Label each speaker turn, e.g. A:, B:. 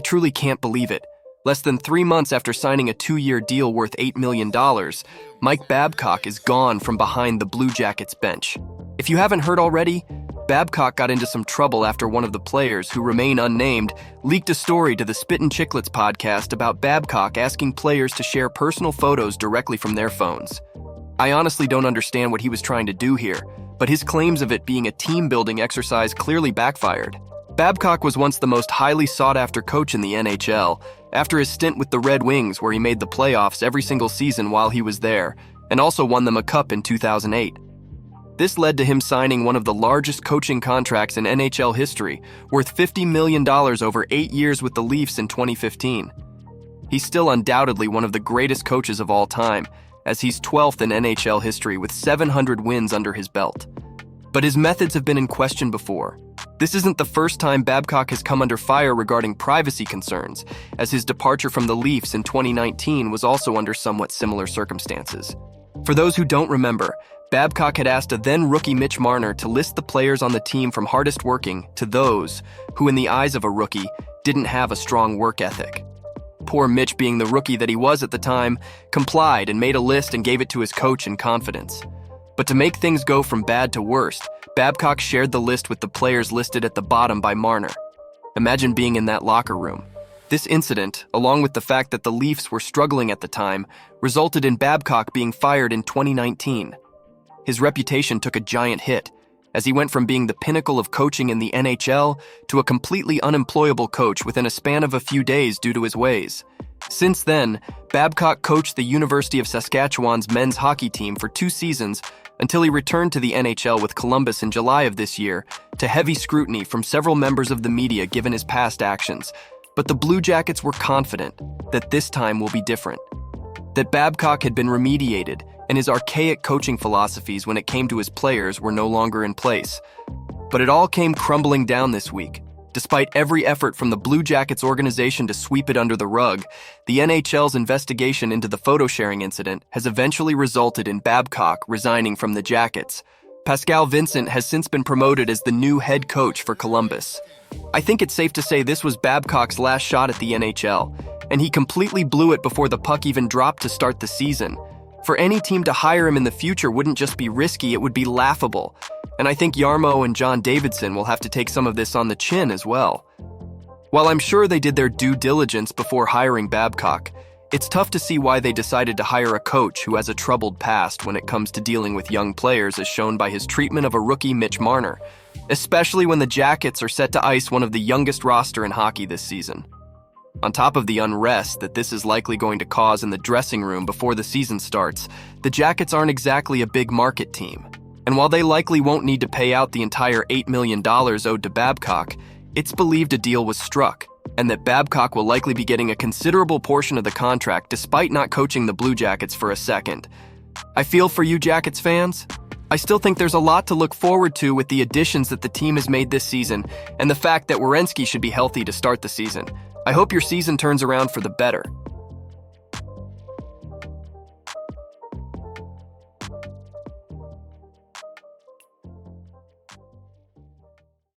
A: truly can't believe it. Less than 3 months after signing a 2-year deal worth $8 million, Mike Babcock is gone from behind the Blue Jackets bench. If you haven't heard already, Babcock got into some trouble after one of the players, who remain unnamed, leaked a story to the Spittin' Chicklets podcast about Babcock asking players to share personal photos directly from their phones. I honestly don't understand what he was trying to do here, but his claims of it being a team-building exercise clearly backfired. Babcock was once the most highly sought-after coach in the NHL, after his stint with the Red Wings, where he made the playoffs every single season while he was there, and also won them a cup in 2008. This led to him signing one of the largest coaching contracts in NHL history, worth $50 million over 8 years with the Leafs in 2015. He's still undoubtedly one of the greatest coaches of all time, as he's 12th in NHL history with 700 wins under his belt. But his methods have been in question before. This isn't the first time Babcock has come under fire regarding privacy concerns, as his departure from the Leafs in 2019 was also under somewhat similar circumstances. For those who don't remember, Babcock had asked a then-rookie Mitch Marner to list the players on the team from hardest working to those who, in the eyes of a rookie, didn't have a strong work ethic. Poor Mitch, being the rookie that he was at the time, complied and made a list and gave it to his coach in confidence. But to make things go from bad to worst, Babcock shared the list with the players listed at the bottom by Marner. Imagine being in that locker room. This incident, along with the fact that the Leafs were struggling at the time, resulted in Babcock being fired in 2019. His reputation took a giant hit, as he went from being the pinnacle of coaching in the NHL to a completely unemployable coach within a span of a few days due to his ways. Since then, Babcock coached the University of Saskatchewan's men's hockey team for 2 seasons until he returned to the NHL with Columbus in July of this year, to heavy scrutiny from several members of the media given his past actions. But the Blue Jackets were confident that this time will be different, that Babcock had been remediated and his archaic coaching philosophies when it came to his players were no longer in place. But it all came crumbling down this week. Despite every effort from the Blue Jackets organization to sweep it under the rug, the NHL's investigation into the photo-sharing incident has eventually resulted in Babcock resigning from the Jackets. Pascal Vincent has since been promoted as the new head coach for Columbus. I think it's safe to say this was Babcock's last shot at the NHL, and he completely blew it before the puck even dropped to start the season. For any team to hire him in the future wouldn't just be risky, it would be laughable. And I think Jarmo and John Davidson will have to take some of this on the chin as well. While I'm sure they did their due diligence before hiring Babcock, it's tough to see why they decided to hire a coach who has a troubled past when it comes to dealing with young players, as shown by his treatment of a rookie Mitch Marner, especially when the Jackets are set to ice one of the youngest roster in hockey this season. On top of the unrest that this is likely going to cause in the dressing room before the season starts, the Jackets aren't exactly a big market team. And while they likely won't need to pay out the entire $8 million owed to Babcock, it's believed a deal was struck, and that Babcock will likely be getting a considerable portion of the contract despite not coaching the Blue Jackets for a second. I feel for you Jackets fans. I still think there's a lot to look forward to with the additions that the team has made this season, and the fact that Werenski should be healthy to start the season. I hope your season turns around for the better.